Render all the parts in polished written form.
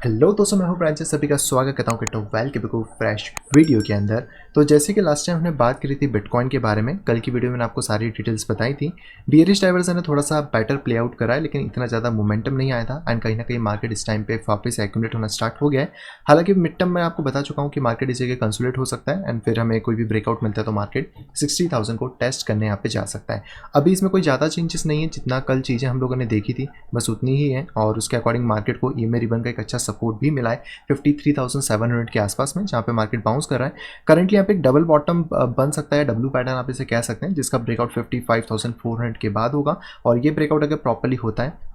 Hello दोस्तों, मैं हूं ब्रांचेस। सभी का स्वागत करता हूं कि टॉप वेल के बिल्कुल फ्रेश वीडियो के अंदर। तो जैसे कि लास्ट टाइम हमने बात करी थी बिटकॉइन के बारे में, कल की वीडियो में मैंने आपको सारी डिटेल्स बताई थी। बियरिश डाइवर्सन ने थोड़ा सा बेटर प्ले आउट करा है, लेकिन इतना ज़्यादा मोमेंटम नहीं आया था एंड कहीं ना कहीं मार्केट इस टाइम पे वापस एक्यूमुलेट होना स्टार्ट हो गया है। हालांकि मिड टर्म में आपको बता चुका हूँ कि मार्केट इस जगह कंसोलिडेट हो सकता है एंड फिर हमें कोई भी ब्रेकआउट मिलता है तो मार्केट 60,000 को टेस्ट करने यहाँ पे जा सकता है। अभी इसमें कोई ज़्यादा चेंजेस नहीं है, जितना कल चीज़ें हम लोगों ने देखी थी बस उतनी ही है और उसके अकॉर्डिंग मार्केट को ईएमए रिबन का एक अच्छा सपोर्ट भी मिला है 53,700 के आसपास में, जहाँ पे मार्केट बाउंस कर रहा है। करंटली यहाँ पे एक डबल बॉटम बन सकता है, डब्ल्यू पैटर्न आप इसे कह सकते हैं, जिसका ब्रेकआउट 55,400 के बाद होगा। और ये ब्रेकआउट अगर प्रॉपर्ली होता है,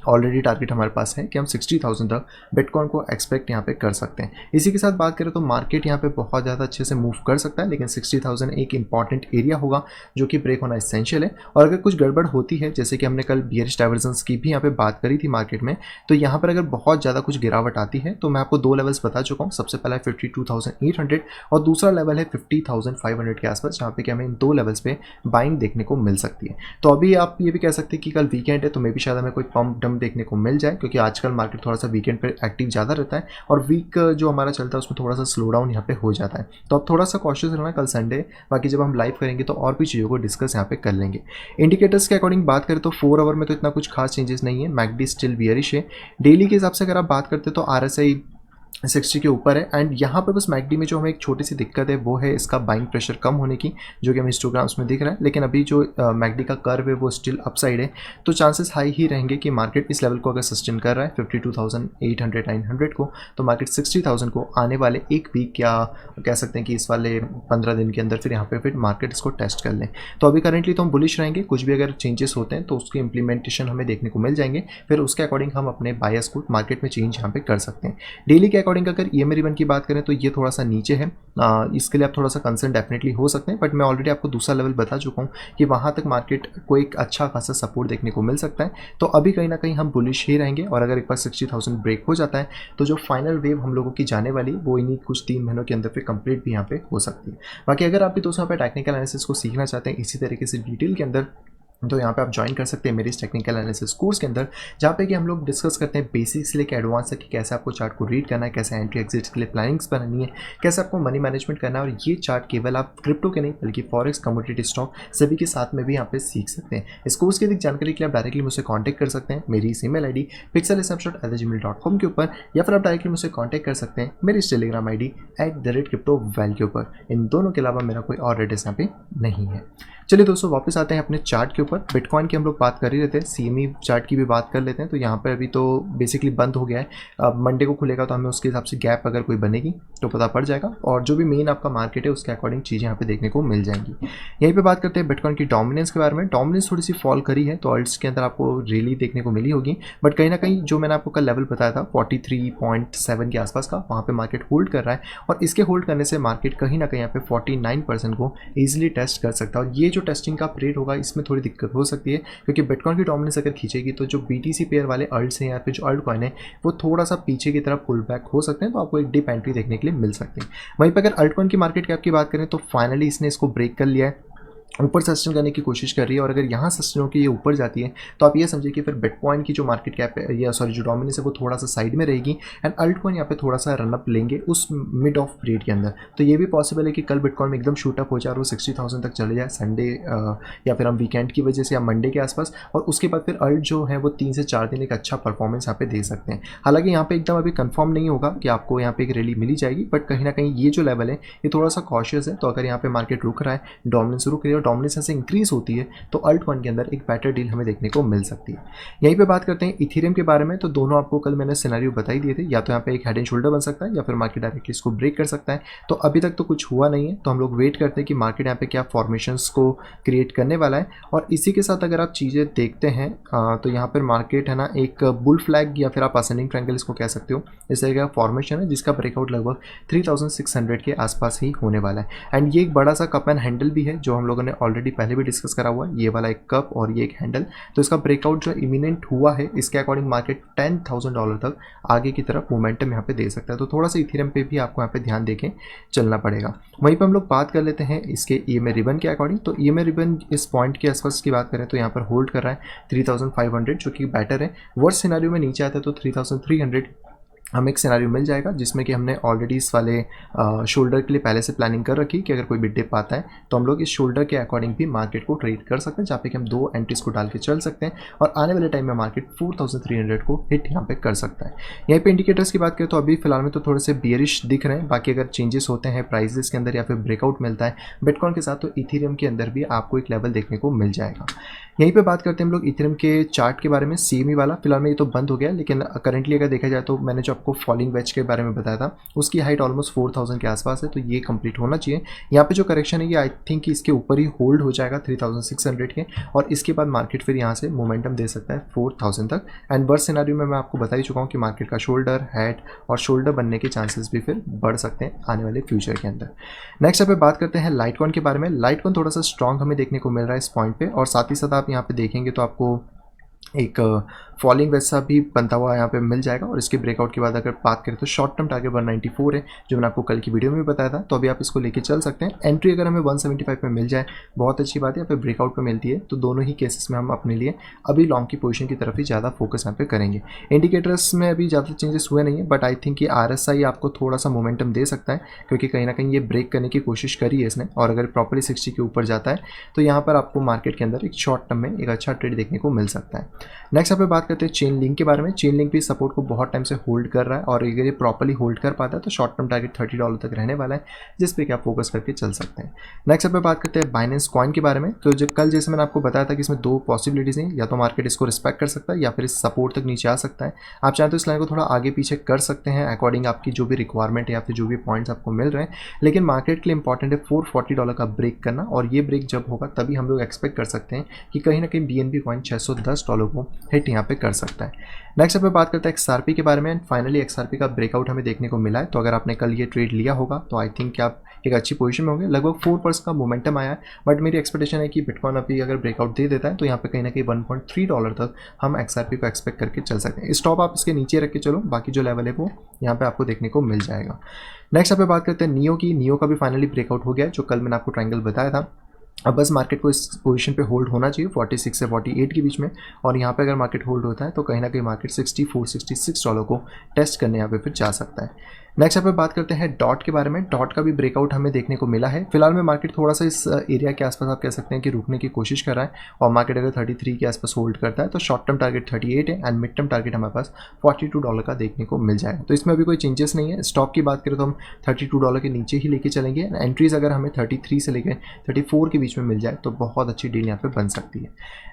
ऑलरेडी टारगेट हमारे पास है कि हम 60,000 तक बिटकॉइन को एक्सपेक्ट यहाँ पे कर सकते हैं। इसी के साथ बात करें तो मार्केट यहाँ पे बहुत ज़्यादा अच्छे से मूव कर सकता है, लेकिन 60,000 एक इंपॉर्टेंट एरिया होगा जो कि ब्रेक होना इसेंशियल है। और अगर कुछ गड़बड़ होती है, जैसे कि हमने कल बियरिश डाइवर्जेंस की भी यहाँ पे बात करी थी मार्केट में, तो यहाँ पर अगर बहुत ज़्यादा कुछ गिरावट आती है तो मैं आपको दो लेवल्स बता चुका हूँ। सबसे पहला है 52,800 और दूसरा लेवल है 50,500 के आसपास, जहाँ पे कि हमें इन दो लेवल्स पे बाइंग देखने को मिल सकती है। तो अभी आप ये भी कह सकते हैं कि कल वीकेंड है तो मे भी शायद हमें कोई पंप डंप देखने को मिल जाए, क्योंकि आजकल मार्केट थोड़ा सा वीकेंड पे एक्टिव ज़्यादा रहता है और वीक जो हमारा चलता है उसमें थोड़ा सा स्लो डाउन यहाँ पे हो जाता है। तो अब थोड़ा सा कॉशियस रहना, कल संडे। बाकी जब हम लाइव करेंगे तो और भी चीज़ों को डिस्कस यहाँ पे कर लेंगे। इंडिकेटर्स के अकॉर्डिंग बात करें तो 4 आवर में तो इतना कुछ खास चेंजेस नहीं है, मैकडी स्टिल बियरिश है। डेली के हिसाब से अगर आप बात करते हो तो आरएसआई 60 के ऊपर है एंड यहाँ पे बस मैकडी में जो हमें एक छोटी सी दिक्कत है वो है इसका बाइंग प्रेशर कम होने की, जो कि हमें हिस्टोग्राम्स में दिख रहा है। लेकिन अभी जो मैकडी का कर्व है वो स्टिल अपसाइड है, तो चांसेस हाई ही रहेंगे कि मार्केट इस लेवल को अगर सस्टेन कर रहा है 52,800 900 को, तो मार्केट 60,000 को आने वाले एक वीक या कह सकते हैं कि इस वाले 15 दिन के अंदर फिर यहाँ पे फिर मार्केट इसको टेस्ट कर लें। तो अभी करेंटली तो हम बुलिश रहेंगे, कुछ भी अगर चेंजेस होते हैं तो उसकी इंप्लीमेंटेशन हमें देखने को मिल जाएंगे, फिर उसके अकॉर्डिंग हम अपने बायस को मार्केट में चेंज यहाँ पे कर सकते हैं। डेली के अकॉर्डिंग अगर ईएमए रिबन की बात करें तो ये थोड़ा सा नीचे है, इसके लिए आप थोड़ा सा कंसर्न डेफिनेटली हो सकते हैं, बट मैं ऑलरेडी आपको दूसरा लेवल बता चुका हूँ कि वहाँ तक मार्केट को एक अच्छा खासा सपोर्ट देखने को मिल सकता है। तो अभी कहीं ना कहीं हम बुलिश ही रहेंगे और अगर एक बार 60,000 ब्रेक हो जाता है तो जो फाइनल वेव हम लोगों की जाने वाली वो इन्हीं कुछ 3 महीनों के अंदर फिर कंप्लीट भी यहाँ पे हो सकती है। बाकी अगर आप भी दोस्तों यहाँ पे टेक्निकल एनालिसिस को सीखना चाहते हैं इसी तरीके से डिटेल के अंदर, तो यहाँ पे आप ज्वाइन कर सकते हैं मेरी इस टेक्निकल एनालिसिस कोर्स के अंदर, जहाँ पे कि हम लोग डिस्कस करते हैं बेसिक्स से लेकर एडवांस तक कि कैसे आपको चार्ट को रीड करना है, कैसे एंट्री एग्जिट के लिए प्लानिंग्स बनानी है, कैसे आपको मनी मैनेजमेंट करना है। और ये चार्ट केवल आप क्रिप्टो के नहीं बल्कि फॉरेक्स, कमोडिटी, स्टॉक सभी के साथ में भी यहाँ पे सीख सकते हैं। इस कोर्स की अधिक जानकारी के लिए आप डायरेक्टली मुझसे कॉन्टैक्ट कर सकते हैं मेरी इस ईमेल ID pixelsnapshot@gmail.com के ऊपर, या फिर आप डायरेक्टली मुझसे कॉन्टैक्ट कर सकते हैं मेरी इस टेलीग्राम ID @cryptoval के ऊपर। इन दोनों के अलावा मेरा कोई और एड्रेस यहाँ पे नहीं है। चलिए दोस्तों, वापस आते हैं अपने चार्ट के ऊपर। बिटकॉइन की हम लोग बात कर ही रहे थे, सीएमई चार्ट की भी बात कर लेते हैं। तो यहाँ पर अभी तो बेसिकली बंद हो गया है, अब मंडे को खुलेगा तो हमें उसके हिसाब से गैप अगर कोई बनेगी तो पता पड़ जाएगा, और जो भी मेन आपका मार्केट है उसके अकॉर्डिंग चीज़ें यहाँ पे देखने को मिल जाएंगी। यहीं पे बात करते हैं बिटकॉइन की डोमिनेंस के बारे में। डोमिनेंस थोड़ी सी फॉल करी है तो अल्ट्स के अंदर आपको रैली देखने को मिली होगी, बट कहीं ना कहीं जो मैंने आपको कल लेवल बताया था 43.7 के आसपास का, वहाँ पे मार्केट होल्ड कर रहा है और इसके होल्ड करने से मार्केट कहीं ना कहीं यहाँ पे 49% को ईजिली टेस्ट कर सकता है। और ये जो टेस्टिंग का पीरियड होगा इसमें थोड़ी दिक्कत हो सकती है, क्योंकि बिटकॉइन की डोमिनेंस अगर खींचेगी तो जो बीटीसी पेयर वाले अल्ट्स हैं या फिर जो अल्ट कॉइन है वो थोड़ा सा पीछे की तरफ पुल बैक हो सकते हैं, तो आपको एक डिप एंट्री देखने के लिए मिल सकती है। वहीं पर अगर अल्ट कॉइन की मार्केट कैप की बात करें तो फाइनली इसने इसको ब्रेक कर लिया है, ऊपर सस्टेन करने की कोशिश कर रही है। और अगर यहाँ सस्टेन होकर ये ऊपर जाती है तो आप ये समझिए कि फिर बिटकॉइन की जो मार्केट कैप है या सॉरी जो डोमिनेंस है वो थोड़ा सा साइड में रहेगी एंड अल्ट कॉइन यहाँ पे थोड़ा सा रनअप लेंगे उस मिड ऑफ पीरियड के अंदर। तो ये भी पॉसिबल है कि कल बिटकॉइन में एकदम शूटअप हो जाए और वो 60,000 तक चले जाए संडे या फिर हम वीकेंड की वजह से या मंडे के आसपास, और उसके बाद फिर अल्ट जो है वो 3 से 4 दिन एक अच्छा परफॉर्मेंस यहाँ पे दे सकते हैं। हालांकि यहाँ पे एकदम अभी कंफर्म नहीं होगा कि आपको यहाँ पे एक रैली मिली जाएगी, बट कहीं ना कहीं ये जो लेवल है ये थोड़ा सा कॉशियस है। तो अगर यहाँ पे मार्केट रुक रहा है, डोमिनेंस रुक रही है और डोमिनेंस ऐसे इंक्रीज होती है तो अल्ट कॉइन के अंदर एक बेटर डील हमें देखने को मिल सकती है। यहीं पे बात करते हैं इथेरियम के बारे में। तो दोनों आपको कल मैंने सिनेरियो बताई दिए थे, या तो यहाँ पे एक हेड एंड शोल्डर बन सकता है या फिर मार्केट डायरेक्टली इसको ब्रेक कर सकता है। तो अभी तक तो कुछ हुआ नहीं है, तो हम लोग वेट करते हैं कि मार्केट यहाँ पे क्या फॉर्मेशंस को क्रिएट करने वाला है। और इसी के साथ अगर आप चीज़ें देखते हैं तो यहाँ पर मार्केट है ना एक बुल फ्लैग या फिर आप असेंडिंग ट्रायंगल इसको कह सकते हो, इस तरह का फॉर्मेशन है जिसका ब्रेकआउट लगभग 3600 के आसपास ही होने वाला है। एंड ये एक बड़ा सा कप एंड हैंडल भी है जो हम लोगों ने ऑलरेडी पहले भी डिस्कस करा हुआ है, ये वाला एक कप और ये एक हैंडल। तो इसका ब्रेकआउट जो इमिनेंट हुआ है इसके अकॉर्डिंग मार्केट $10,000 तक आगे की तरफ मोमेंटम यहाँ पे दे सकता है। तो थोड़ा सा इथेरियम पे भी आपको यहाँ पे ध्यान देके चलना पड़ेगा। वहीं पे हम लोग बात कर लेते हैं इसके ईएमए रिबन के अकॉर्डिंग। तो ईएमए रिबन इस पॉइंट के आसपास की बात करें तो यहाँ पर होल्ड कर रहा है 3500, जो कि बेटर है। वर्स्ट सिनेरियो में नीचे आता है तो 3300 हमें एक सिनेरियो मिल जाएगा जिसमें कि हमने ऑलरेडी इस वाले शोल्डर के लिए पहले से प्लानिंग कर रखी कि अगर कोई बिग डिप आता है तो हम लोग इस शोल्डर के अकॉर्डिंग भी मार्केट को ट्रेड कर सकते हैं, जहाँ पे कि हम 2 एंट्रीज को डाल के चल सकते हैं और आने वाले टाइम में मार्केट 4300 को हिट यहाँ पे कर सकता है। यहीं पे इंडिकेटर्स की बात करें तो अभी फिलहाल में तो थोड़े से बियरिश दिख रहे हैं, बाकी अगर चेंजेस होते हैं प्राइजेस के अंदर या फिर ब्रेकआउट मिलता है बिटकॉइन के साथ तो इथेरियम के अंदर भी आपको एक लेवल देखने को मिल जाएगा। यहीं पे बात करते हैं हम लोग इथेरियम के चार्ट के बारे में। सीएमई वाला फिलहाल में ये तो बंद हो गया, लेकिन करंटली अगर देखा जाए तो मैंने जो आपको फॉलिंग वेज के बारे में बताया था उसकी हाइट ऑलमोस्ट 4000 के आसपास है, तो ये कंप्लीट होना चाहिए। यहाँ पे जो करेक्शन है ये आई थिंक कि इसके ऊपर ही होल्ड हो जाएगा 3600 के, और इसके बाद मार्केट फिर यहाँ से मोमेंटम दे सकता है 4000 तक। एंड वर्स्ट सिनेरियो में मैं आपको बता ही चुका हूँ कि मार्केट का शोल्डर, हेड और शोल्डर बनने के चांसेस भी फिर बढ़ सकते हैं आने वाले फ्यूचर के अंदर। नेक्स्ट यहाँ पे बात करते हैं लाइटकॉइन के बारे में। लाइटकॉइन थोड़ा सा स्ट्रॉन्ग हमें देखने को मिल रहा है इस पॉइंट पे, और साथ ही साथ आप यहाँ पे देखेंगे तो आपको एक फॉलिंग वैसा भी बनता हुआ यहाँ पे मिल जाएगा। और इसके ब्रेकआउट के बाद अगर बात करें तो शॉर्ट टर्म टारगेट 194 है, जो मैंने आपको कल की वीडियो में भी बताया था, तो अभी आप इसको लेके चल सकते हैं। एंट्री अगर हमें 175 पे मिल जाए बहुत अच्छी बात है, या फिर ब्रेकआउट पे मिलती है तो दोनों ही केसेस में हम अपने लिए अभी लॉन्ग की पोजीशन की तरफ ही ज़्यादा फोकस यहाँ पे करेंगे। इंडिकेटर्स में अभी ज़्यादा चेंजेस हुए नहीं है, बट आई थिंक कि RSI आपको थोड़ा सा मोमेंटम दे सकता है, क्योंकि कहीं ना कहीं ये ब्रेक करने की कोशिश करी है इसने, और अगर प्रॉपरली 60 के ऊपर जाता है तो यहाँ पर आपको मार्केट के अंदर एक शॉर्ट टर्म में एक अच्छा ट्रेड देखने को मिल सकता है। नेक्स्ट यहाँ पे बात करते हैं चेन लिंक के बारे में। चेन लिंक भी सपोर्ट को बहुत टाइम से होल्ड कर रहा है, और अगर ये प्रॉपर्ली होल्ड कर पाता है तो शॉर्ट टर्म टारगेट $30 तक रहने वाला है, जिस पे कि आप फोकस करके चल सकते हैं। नेक्स्ट पे बात करते हैं बाइनेंस कॉइन के बारे में। तो जो कल जैसे मैंने आपको बताया था कि इसमें 2 पॉसिबिलिटीज हैं, या तो मार्केट इसको रिस्पेक्ट कर सकता है या फिर इस सपोर्ट तक नीचे आ सकता है। आप चाहें तो इस लाइन को थोड़ा आगे पीछे कर सकते हैं अकॉर्डिंग आपकी जो भी रिक्वायरमेंट है या फिर जो भी पॉइंट्स आपको मिल रहे हैं, लेकिन मार्केट के लिए इंपॉर्टेंट है $440 का ब्रेक करना, और ये ब्रेक जब होगा तभी हम लोग एक्सपेक्ट कर सकते हैं कि कहीं ना कहीं BNB कॉइन $610 को हिट यहाँ पे कर सकता है। नेक्स्ट पे बात करते हैं XRP के बारे में। फाइनली XRP का ब्रेकआउट हमें देखने को मिला है, तो अगर आपने कल ये ट्रेड लिया होगा तो आई थिंक कि आप एक अच्छी पोजीशन में होंगे। लगभग 4% का मोमेंटम आया है, बट मेरी एक्सपेक्टेशन है कि बिटकॉइन अभी अगर ब्रेकआउट दे देता है तो यहाँ पे कहीं ना कहीं $1.3 तक हम XRP को एक्सपेक्ट करके चल सकते हैं। स्टॉप आप इसके नीचे रख के चलो, बाकी जो लेवल है वो यहाँ पे आपको देखने को मिल जाएगा। नेक्स्ट यहाँ पे बात करते हैं नियो की। नियो का भी फाइनली ब्रेकआउट हो गया, जो कल मैंने आपको ट्रायंगल बताया था। अब बस मार्केट को इस पोजीशन पे होल्ड होना चाहिए 46 से 48 के बीच में, और यहाँ पे अगर मार्केट होल्ड होता है तो कहीं ना कहीं मार्केट $64-66 को टेस्ट करने यहाँ पे फिर जा सकता है। नेक्स्ट यहाँ पे बात करते हैं डॉट के बारे में। डॉट का भी ब्रेकआउट हमें देखने को मिला है। फिलहाल में मार्केट थोड़ा सा इस एरिया के आसपास आप कह सकते हैं कि रुकने की कोशिश कर रहा है, और मार्केट अगर 33 के आसपास होल्ड करता है तो शॉर्ट टर्म टारगेट 38 है एंड मिड टर्म टारगेट हमारे पास $42 का देखने को मिल जाएगा। तो इसमें अभी कोई चेंजेस नहीं है। स्टॉप की बात करें तो हम $32 के नीचे ही लेके चलेंगे। एंट्रीज अगर हमें 33 से लेकर 34 के बीच में मिल जाए तो बहुत अच्छी डील यहाँ पे बन सकती है।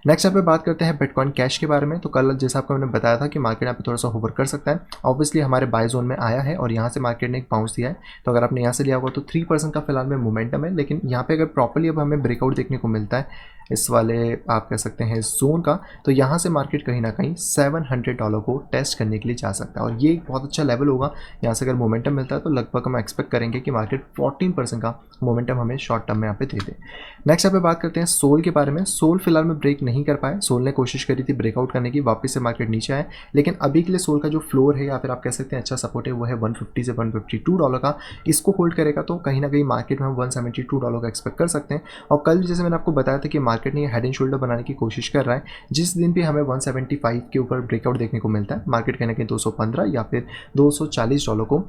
नेक्स्ट यहाँ पे बात करते हैं बिटकॉइन कैश के बारे में। तो कल जैसा आपको मैंने बताया था कि मार्केट यहाँ पे थोड़ा सा होवर कर सकता है। ऑब्वियसली हमारे बाय जोन में आया है और यहाँ से मार्केट ने एक बाउंस दिया है, तो अगर आपने यहाँ से लिया होगा तो 3% का फिलहाल में मोमेंटम है। लेकिन यहाँ पे अगर प्रॉपर्ली अब हमें ब्रेकआउट देखने को मिलता है इस वाले आप कह सकते हैं जोन का, तो यहाँ से मार्केट कहीं ना कहीं $700 को टेस्ट करने के लिए जा सकता है, और ये एक बहुत अच्छा लेवल होगा। यहाँ से अगर मोमेंटम मिलता है तो लगभग हम एक्सपेक्ट करेंगे कि मार्केट 14% का मोमेंटम हमें शॉर्ट टर्म में यहाँ पे दे दे। नेक्स्ट यहाँ पे बात करते हैं सोल के बारे में। सोल फिलहाल में ब्रेक नहीं कर पाए। सोल ने कोशिश करी थी ब्रेकआउट करने की, वापस से मार्केट नीचे आए, लेकिन अभी के लिए सोल का जो फ्लोर है या फिर आप कह सकते हैं अच्छा सपोर्ट है वो है $150 से $152 का। इसको होल्ड करेगा तो कहीं ना कहीं मार्केट में हम $172 का एक्सपेक्ट कर सकते हैं। और कल जैसे मैंने आपको बताया था कि मार्केट ने हेड एंड शोल्डर बनाने की कोशिश कर रहा है, जिस दिन भी हमें 175 के ऊपर ब्रेकआउट देखने को मिलता है मार्केट कहीं ना कहीं 215 या फिर $240 को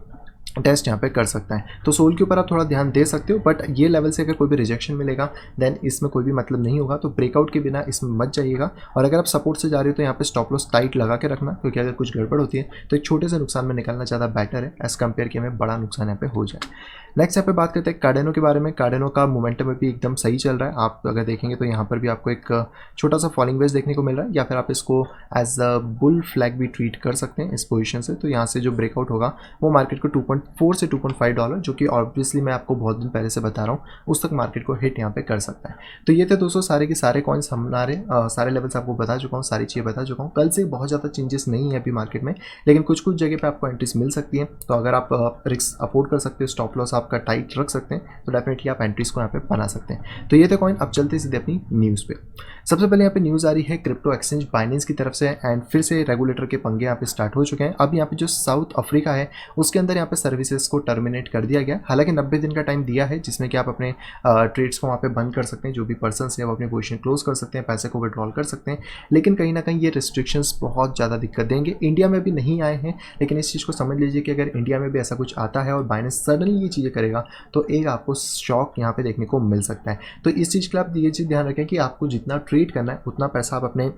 टेस्ट यहाँ पे कर सकता है। तो सोल के ऊपर आप थोड़ा ध्यान दे सकते हो, बट ये लेवल से अगर कोई भी रिजेक्शन मिलेगा देन इसमें कोई भी मतलब नहीं होगा, तो ब्रेकआउट के बिना इसमें मत जाइएगा। और अगर आप सपोर्ट से जा रहे हो तो यहाँ पे स्टॉप लॉस टाइट लगा के रखना, क्योंकि अगर कुछ गड़बड़ होती है तो एक छोटे से नुकसान में निकलना ज़्यादा बेटर है एज़ कम्पेयर कि हमें बड़ा नुकसान यहाँ पे हो जाए। नेक्स्ट यहाँ पे बात करते हैं कार्डेनो के बारे में। कार्डेनो का मोमेंटम भी एकदम सही चल रहा है। आप अगर देखेंगे तो यहाँ पर भी आपको एक छोटा सा फॉलिंग वेज देखने को मिल रहा है, या फिर आप इसको एज अ बुल फ्लैग भी ट्रीट कर सकते हैं इस पोजीशन से। तो यहाँ से जो ब्रेकआउट होगा वो मार्केट को 2.4 से $2.5, जो कि ऑब्वियसली मैं आपको बहुत दिन पहले से बता रहा हूँ, उस तक मार्केट को हिट यहाँ पे कर सकता है। तो ये थे दोस्तों सारे के सारे कॉइन्स हमारे सारे लेवल्स आपको बता चुका हूँ, सारी चीज़ें बता चुका हूँ। कल से बहुत ज़्यादा चेंजेस नहीं है अभी मार्केट में, लेकिन कुछ कुछ जगह पे आपको एंट्रीज मिल सकती है। तो अगर आप रिस्क अफोर्ड कर सकते हो, स्टॉप लॉस आपका टाइट रख सकते हैं, तो डेफिनेटली आप एंट्रीज को यहाँ पे बना सकते हैं। तो ये थे कॉइन। अब चलते सीधे अपनी न्यूज़ पे। सबसे पहले यहाँ पे न्यूज़ आ रही है क्रिप्टो एक्सचेंज बाइनेंस की तरफ से, एंड फिर से रेगुलेटर के पंगे यहाँ पे स्टार्ट हो चुके हैं। अब यहाँ पे जो साउथ अफ्रीका है उसके अंदर यहाँ पे सर्विसेज को टर्मिनेट कर दिया गया। हालांकि 90 दिन का टाइम दिया है जिसमें कि आप अपने ट्रेड्स को वहाँ पे बंद कर सकते हैं, जो भी पर्सन है वो अपनी पोजीशन क्लोज कर सकते हैं, पैसे को विड्रॉल कर सकते हैं। लेकिन कहीं ना कहीं ये रिस्ट्रिक्शंस बहुत ज़्यादा दिक्कत देंगे। इंडिया में भी नहीं आए हैं, लेकिन इस चीज़ को समझ लीजिए कि अगर इंडिया में भी ऐसा कुछ आता है और बाइनेंस सडनली ये चीज़ें करेगा तो एक आपको शॉक यहाँ पे देखने को मिल सकता है। तो इस चीज़ के लिए आप ये चीज़ ध्यान रखें कि आपको जितना ट्रेड करना है उतना पैसा आप अपने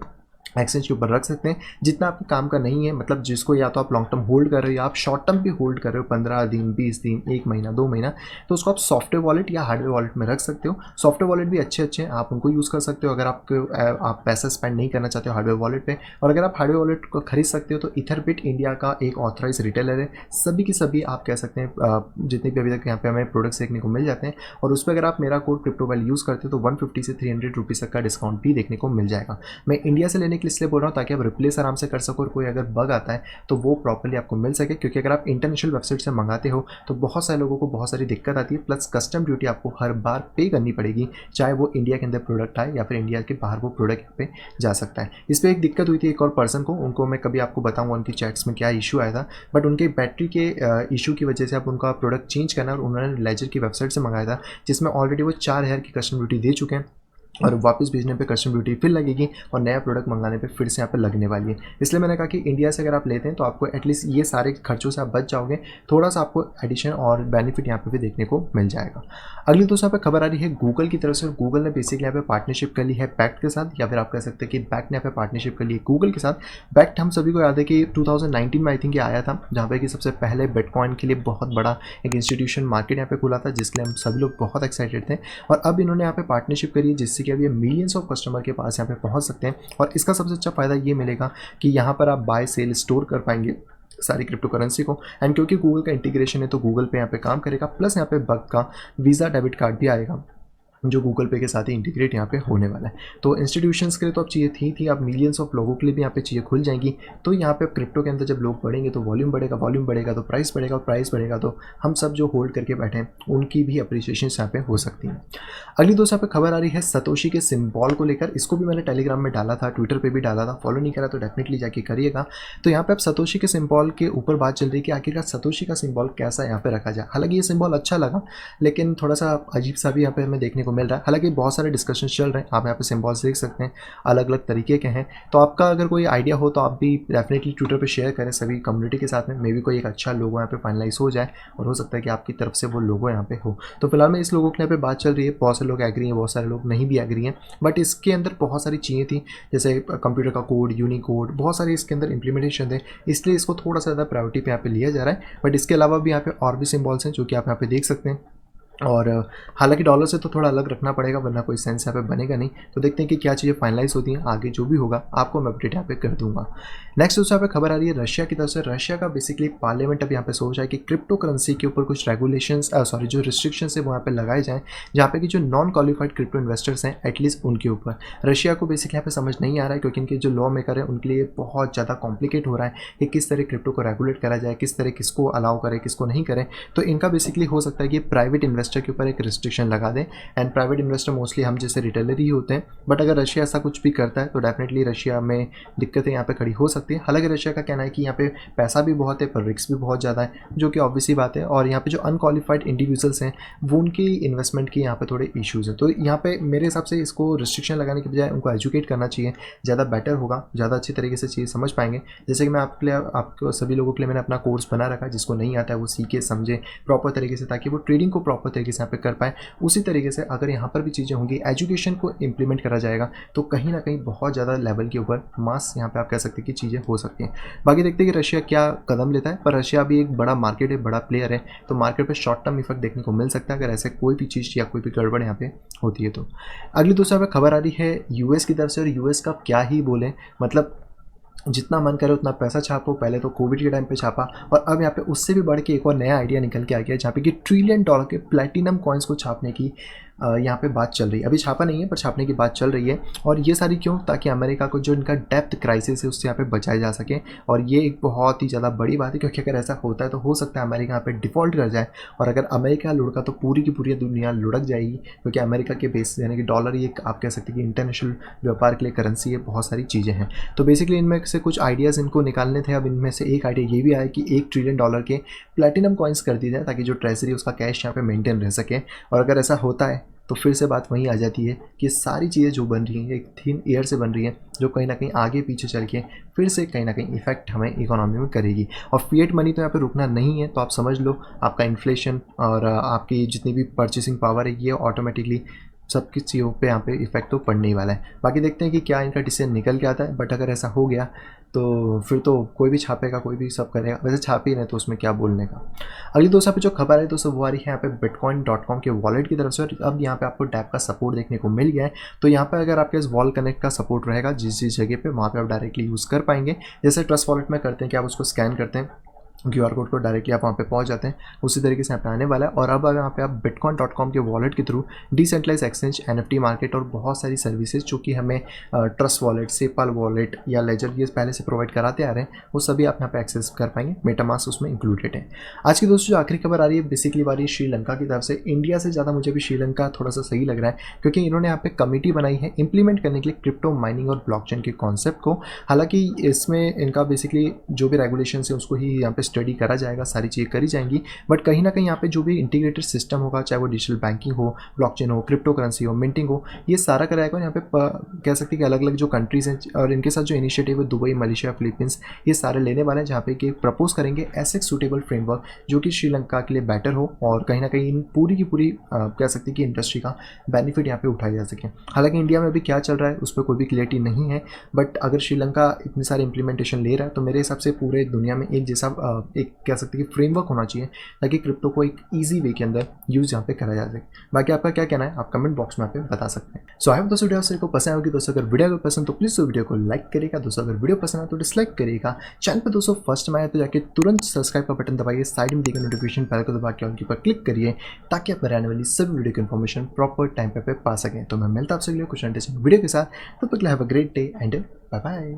एक्सचेंज के ऊपर रख सकते हैं। जितना आपके काम का नहीं है, मतलब जिसको या तो आप लॉन्ग टर्म होल्ड कर रहे हो या आप शॉर्ट टर्म भी होल्ड कर रहे हो, 15 दिन, 20 दिन, 1 महीना, 2 महीना, तो उसको आप सॉफ्टवेयर वॉलेट या हार्डवेयर वॉलेट में रख सकते हो। सॉफ्टवेयर वॉलेट भी अच्छे हैं, आप उनको यूज़ कर सकते हो अगर आप पैसा स्पेंड नहीं करना चाहते हो हार्डवेयर वॉलेट पे। और अगर आप हार्डवेयर वॉलेट को खरीद सकते हो तो इथरबिट इंडिया का एक ऑथराइज रिटेलर है। सभी की सभी आप कह सकते हैं जितने भी अभी तक यहाँ पे हमें प्रोडक्ट्स देखने को मिल जाते हैं, और उस पर अगर आप मेरा कोड क्रिप्टोवेल यूज़ करते हो तो 150 से 300 रुपीज़ तक का डिस्काउंट भी देखने को मिल जाएगा। मैं इंडिया से लेने के लिए इसलिए बोल रहा हूँ ताकि आप रिप्लेस आराम से कर सको और कोई अगर बग आता है तो वो प्रॉपर्ली आपको मिल सके। क्योंकि अगर आप इंटरनेशनल वेबसाइट से मंगाते हो तो बहुत सारे लोगों को बहुत सारी दिक्कत आती है, प्लस कस्टम ड्यूटी आपको हर बार पे करनी पड़ेगी, चाहे वो इंडिया के अंदर प्रोडक्ट आए या फिर इंडिया के बाहर वो प्रोडक्ट यहाँ पे जा सकता है। इस पर एक दिक्कत हुई थी एक और पर्सन को, उनको मैं कभी आपको बताऊंगा उनकी चैट्स में क्या इशू आया था, बट उनके बैटरी के इशू की वजह से अब उनका प्रोडक्ट चेंज करना और उन्होंने लेजर की वेबसाइट से मंगाया था, जिसमें ऑलरेडी वो 4000 की कस्टम ड्यूटी दे चुके हैं और वापस भेजने पे कस्टम ड्यूटी फिर लगेगी और नया प्रोडक्ट मंगाने पे फिर से यहाँ पे लगने वाली है। इसलिए मैंने कहा कि इंडिया से अगर आप लेते हैं तो आपको एटलीस्ट ये सारे खर्चों से आप बच जाओगे, थोड़ा सा आपको एडिशन और बेनिफिट यहाँ पे भी देखने को मिल जाएगा। अगली दोस्तों यहाँ पे खबर आ रही है गूगल की तरफ से। गूगल ने बेसिकली यहाँ पे पार्टनरशिप कर ली है पैक्ट के साथ, या फिर आप कह सकते हैं कि पैक्ट ने यहाँ पे पार्टनरशिप कर ली है गूगल के साथ। पैक्ट हम सभी को याद है कि 2019 में आई थिंक ये आया था, जहाँ पे कि सबसे पहले बिटकॉइन के लिए बहुत बड़ा एक इंस्टीट्यूशन मार्केट यहाँ पे खुला था, जिसके लिए हम सभी लोग बहुत एक्साइटेड थे। और अब इन्होंने यहाँ पे पार्टनरशिप करी है जिससे कि अब ये मिलियंस कस्टमर के पास यहाँ पे पहुंच सकते हैं। और इसका सबसे अच्छा फायदा ये मिलेगा कि यहाँ पर आप बाय सेल स्टोर कर पाएंगे सारी क्रिप्टो करेंसी को। एंड क्योंकि गूगल का इंटीग्रेशन है तो गूगल पे यहाँ पे काम करेगा, प्लस यहाँ पे बग का वीज़ा डेबिट कार्ड भी आएगा जो गूगल पे के साथ ही इंटीग्रेट यहाँ पे होने वाला है। तो इंस्टीट्यूशंस के लिए तो अब चीज़ें थी अब मिलियंस ऑफ लोगों के लिए भी यहाँ पे चीज़ें खुल जाएंगी। तो यहाँ पे क्रिप्टो के अंदर जब लोग बढ़ेंगे तो वॉल्यूम बढ़ेगा तो प्राइस बढ़ेगा, और प्राइस बढ़ेगा तो हम सब जो होल्ड करके बैठे हैं उनकी भी अप्रिसिएशन यहाँ पे हो सकती है। अगली दोस्तों यहाँ पे खबर आ रही है सतोशी के सिंबल को लेकर। इसको भी मैंने टेलीग्राम में डाला था, ट्विटर पर भी डाला था, फॉलो नहीं करा तो डेफिनेटली जाके करिएगा। तो यहाँ पे अब सतोशी के सिंबल के ऊपर बात चल रही है कि आखिरकार सतोशी का सिंबल कैसा यहाँ पे रखा जाए। हालांकि ये सिंबल अच्छा लगा, लेकिन थोड़ा सा अजीब सा भी यहाँ पे हमें देखने को मिल रहा है। हालांकि बहुत सारे डिस्कशन चल रहे हैं, आप यहाँ पे सिंबल्स देख सकते हैं, अलग अलग तरीके के हैं। तो आपका अगर कोई आइडिया हो तो आप भी डेफिनेटली ट्विटर पे शेयर करें सभी कम्युनिटी के साथ में, मे भी कोई एक अच्छा लोगो यहाँ पे फाइनलाइज हो जाए, और हो सकता है कि आपकी तरफ से वो लोगो यहाँ पे हो। तो फिलहाल में इस लोगों के यहाँ पे बात चल रही है, बहुत सारे लोग एग्री हैं, बहुत सारे लोग नहीं भी एग्री हैं, बट इसके अंदर बहुत सारी चीज़ें थी, जैसे कंप्यूटर का कोड, यूनिकोड, बहुत सारे इसके अंदर इंप्लीमेंटेशन थे, इसलिए इसको थोड़ा सा ज़्यादा प्रायोरिटी पे यहाँ पे लिया जा रहा है। बट इसके अलावा भी यहाँ पे और भी सिंबल्स हैं जो कि आप यहाँ पे देख सकते हैं। और हालांकि डॉलर से तो थोड़ा अलग रखना पड़ेगा वरना कोई सेंस यहाँ पे बनेगा नहीं। तो देखते हैं कि क्या चीज़ें फाइनलाइज होती हैं, आगे जो भी होगा आपको मैं अपडेट यहाँ पे कर दूंगा। नेक्स्ट उससे यहाँ पे खबर आ रही है रशिया की तरफ से। रशिया का बेसिकली पार्लियामेंट अब यहाँ पे सोच रहा है कि क्रिप्टो करेंसी के ऊपर कुछ रेगुलेशंस जो रिस्ट्रिक्शंस है वो यहाँ पे लगाए जाएँ, जहाँ पे कि जो नॉन क्वालिफाइड क्रिप्टो इन्वेस्टर्स हैं एटलीस्ट उनके ऊपर। रशिया को बेसिकली यहाँ पे समझ नहीं आ रहा है, क्योंकि इनके जो लॉ मेकर है उनके लिए बहुत ज़्यादा कॉम्प्लिकेट हो रहा है कि किस तरह क्रिप्टो को रेगुलेट करा जाए, किस तरह किसको अलाउ करे, किसको नहीं करें। तो इनका बेसिकली हो सकता है कि प्राइवेट इन्वेस्टर के ऊपर एक रिस्ट्रिक्शन लगा दें। एंड प्राइवेट इन्वेस्टर मोस्टली हम जैसे रिटेलर ही होते हैं, बट अगर रशिया ऐसा कुछ भी करता है तो डेफिनेटली रशिया में दिक्कतें यहाँ पे खड़ी हो सकती है। हालांकि रशिया का कहना है कि यहाँ पे पैसा भी बहुत है पर रिस्क भी बहुत ज़्यादा है, जो कि ऑब्वियसली बात है। और यहाँ पे जो अनक्वालिफाइड इंडिविजुअल्स हैं वो उनकी इन्वेस्टमेंट की यहाँ पे थोड़े इश्यूज़ हैं। तो यहाँ पे मेरे हिसाब से इसको रिस्ट्रिक्शन लगाने के बजाय उनको एजुकेट करना चाहिए, ज़्यादा बेटर होगा, ज़्यादा अच्छी तरीके से चीज़ समझ पाएंगे। जैसे कि मैं आपको सभी लोगों के लिए मैंने अपना कोर्स बना रखा है, जिसको नहीं आता है वो सीखे समझे प्रॉपर तरीके से, ताकि वो ट्रेडिंग को प्रॉपर तरीके से यहाँ पे कर पाए। उसी तरीके से अगर यहाँ पर भी चीज़ें होंगी, एजुकेशन को इम्प्लीमेंट करा जाएगा, तो कहीं ना कहीं बहुत ज़्यादा लेवल के ऊपर मास यहाँ पे आप कह सकते हैं कि चीज़ें हो सकती हैं। बाकी देखते हैं कि रशिया क्या कदम लेता है, पर रशिया भी एक बड़ा मार्केट है, बड़ा प्लेयर है, तो मार्केट पर शॉर्ट टर्म इफेक्ट देखने को मिल सकता है अगर ऐसे कोई भी चीज़ या कोई भी गड़बड़ यहाँ पे होती है। तो अगली दूसरा पे खबर आ रही है यूएस की तरफ से। और यूएस का क्या ही बोले, मतलब जितना मन करे उतना पैसा छापो। पहले तो कोविड के टाइम पे छापा, और अब यहाँ पे उससे भी बढ़ के एक और नया आइडिया निकल के आ गया, जहाँ पे कि $1 ट्रिलियन के प्लैटिनम कॉइन्स को छापने की यहाँ पे बात चल रही है। अभी छापा नहीं है पर छापने की बात चल रही है। और ये सारी क्यों? ताकि अमेरिका को जो इनका डेप्थ क्राइसिस है उससे यहाँ पे बचाया जा सके। और ये एक बहुत ही ज़्यादा बड़ी बात है, क्योंकि अगर ऐसा होता है तो हो सकता है अमेरिका यहाँ पे डिफ़ॉल्ट कर जाए। और अगर अमेरिका लुढ़का तो पूरी की पूरी दुनिया लुढ़क जाएगी, क्योंकि अमेरिका के बेस यानी कि डॉलर ही एक आप कह सकते हैं कि इंटरनेशनल व्यापार के लिए करेंसी है, बहुत सारी चीज़ें हैं। तो बेसिकली इनमें से कुछ आइडियाज़ इनको निकालने थे। अब इनमें से एक आइडिया ये भी आया कि $1 ट्रिलियन के प्लैटिनम कॉइन्स कर दी जाए, ताकि जो ट्रेजरी उसका कैश यहाँ पे मेंटेन रह सके। और अगर ऐसा होता है तो फिर से बात वहीं आ जाती है कि सारी चीज़ें जो बन रही हैं एक थिन एयर से बन रही हैं, जो कहीं ना कहीं आगे पीछे चल के फिर से कहीं ना कहीं इफेक्ट हमें इकोनॉमी में करेगी। और फिएट मनी तो यहाँ पे रुकना नहीं है, तो आप समझ लो आपका इन्फ्लेशन और आपकी जितनी भी परचेसिंग पावर है ये ऑटोमेटिकली सबकी चीज़ों पे यहाँ पे इफेक्ट तो पड़ने ही वाला है। बाकी देखते हैं कि क्या इनका डिसीजन निकल के आता है। बट अगर ऐसा हो गया तो फिर तो कोई भी छापेगा, कोई भी सब करेगा। वैसे छाप ही नहीं तो उसमें क्या बोलने का। अगली दोस्तों पे जो खबर है दोस्तों वो आ रही है यहाँ पे bitcoin.com के वॉलेट की तरफ से। और अब यहाँ पे आपको डैप का सपोर्ट देखने को मिल गया है। तो यहाँ पे अगर आपके पास वॉल कनेक्ट का सपोर्ट रहेगा जिस जिस जगह पे, वहाँ पे आप डायरेक्टली यूज़ कर पाएंगे। जैसे ट्रस्ट वॉलेट में करते हैं कि आप उसको स्कैन करते हैं, QR कोड को डायरेक्टली आप वहाँ पे पहुँच जाते हैं, उसी तरीके से यहाँ पे आने वाला है। और अब यहाँ पे आप bitcoin.com के वॉलेट के through decentralise exchange, NFT market और बहुत सारी सर्विसेज जो कि हमें ट्रस्ट वॉलेट, सेपल वॉलेट या लेजर ये पहले से प्रोवाइड कराते आ रहे हैं, वो सभी आप यहाँ पे एक्सेस कर पाएंगे। मेटामास्क उसमें इंक्लूडेड है। आज की दोस्तों जो आखिरी खबर आ रही है बेसिकली आ रही है श्रीलंका की तरफ से। इंडिया से ज़्यादा मुझे भी श्रीलंका थोड़ा सा सही लग रहा है, क्योंकि इन्होंने यहाँ पे कमेटी बनाई है इंप्लीमेंट करने के लिए क्रिप्टो माइनिंग और ब्लॉकचेन के कॉन्सेप्ट को। हालांकि इसमें इनका बेसिकली जो भी रेगुलेशन है उसको ही यहाँ पे स्टडी करा जाएगा, सारी चीज़ें करी जाएंगी। बट कहीं ना कहीं यहाँ पे जो भी इंटीग्रेटेड सिस्टम होगा, चाहे वो डिजिटल बैंकिंग हो, ब्लॉकचेन हो, क्रिप्टो करेंसी हो, मिंटिंग हो, ये सारा कराएगा। यहाँ पे कह सकते हैं कि अलग अलग जो कंट्रीज़ हैं और इनके साथ जो इनिशिएटिव है दुबई, मलेशिया, फिलीपींस, ये सारे लेने वाले हैं, जहाँ पे कि प्रपोज करेंगे ऐसे सूटेबल फ्रेमवर्क जो कि श्रीलंका के लिए बेटर हो और कहीं ना कहीं इन पूरी की पूरी कह सकते हैं कि इंडस्ट्री का बेनिफिट यहाँ पे उठाया जा सके। हालांकि इंडिया में अभी क्या चल रहा है उस पर कोई भी क्लियरिटी नहीं है। बट अगर श्रीलंका इतने सारे इंप्लीमेंटेशन ले रहा है तो मेरे हिसाब से पूरे दुनिया में एक जैसा एक कह सकते हैं कि फ्रेमवर्क होना चाहिए, ताकि क्रिप्टो को एक ईजी वे के अंदर यूज़ यहाँ पे करा जा सके। बाकी आपका क्या कहना है आप कमेंट बॉक्स में आप बता सकते हैं। सो आई होप दोस्तों वीडियो को पसंद होगी। दोस्तों अगर वीडियो को पसंद तो प्लीज़ वीडियो को लाइक करेगा। दोस्तों अगर वीडियो पसंद है तो डिसलाइक करेगा। चैनल पर दोस्तों फर्स्ट में आए तो जाके तुरंत सब्सक्राइब का बटन दबाइए, साइड में दिए नोटिफिकेशन बेल को दबा के उनके ऊपर क्लिक करिए, ताकि आप रहने वाली सभी वीडियो की इन्फॉर्मेशन प्रॉपर टाइम पे पा सकें। तो मैं मिलता आपसे कुछ वीडियो के साथ, तब तक have a great day and bye bye.